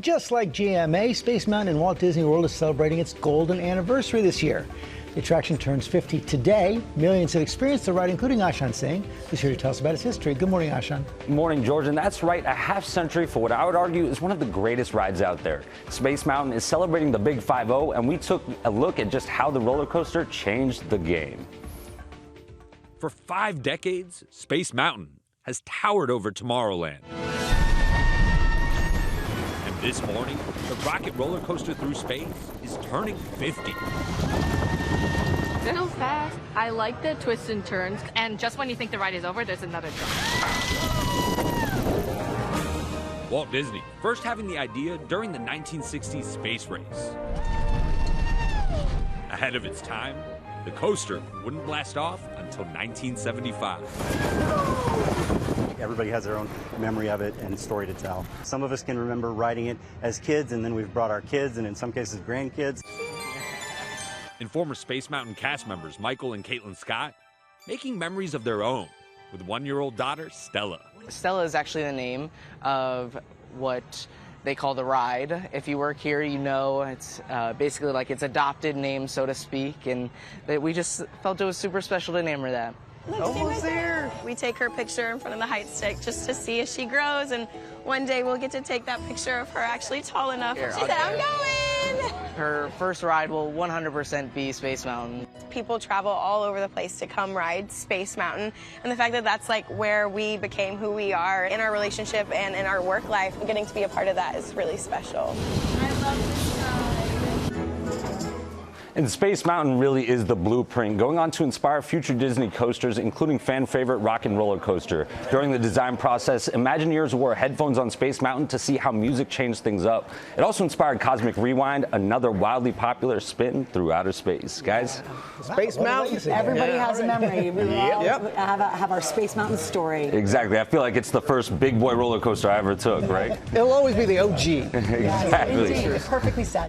Just like GMA, Space Mountain in Walt Disney World is celebrating its golden anniversary this year. The attraction turns 50 today. Millions have experienced the ride, including Ashan Singh, who's here to tell us about its history. Good morning, Ashan. Good morning, George. And that's right, a half century for what I would argue is one of the greatest rides out there. Space Mountain is celebrating the Big 5-0, and we took a look at just how the roller coaster changed the game. For 5 decades, Space Mountain has towered over Tomorrowland. And this morning, the rocket roller coaster through space is turning 50. They're so fast. I like the twists and turns. And just when you think the ride is over, there's another jump. Walt Disney first having the idea during the 1960s space race. Ahead of its time, the coaster wouldn't blast off until 1975. Everybody has their own memory of it and story to tell. Some of us can remember riding it as kids, and then we've brought our kids, and in some cases, grandkids. And former Space Mountain cast members Michael and Caitlin Scott making memories of their own with 1-year-old daughter Stella. Stella is actually the name of what they call the ride. If you work here, you know it's basically like its adopted name, so to speak, and we just felt it was super special to name her that. Almost there. We take her picture in front of the height stick just to see as she grows, and one day we'll get to take that picture of her actually tall enough. She said, "I'm going." Her first ride will 100% be Space Mountain. People travel all over the place to come ride Space Mountain, and the fact that that's like where we became who we are in our relationship and in our work life, getting to be a part of that is really special. I love this ride. And Space Mountain really is the blueprint, going on to inspire future Disney coasters, including fan favorite Rock and Roller Coaster. During the design process, Imagineers wore headphones on Space Mountain to see how music changed things up. It also inspired Cosmic Rewind, another wildly popular spin through outer space. Guys? Space Mountain. Everybody has a memory. We all have our Space Mountain story. Exactly. I feel like it's the first big boy roller coaster I ever took, right? It'll always be the OG. Exactly. Indeed. Perfectly said.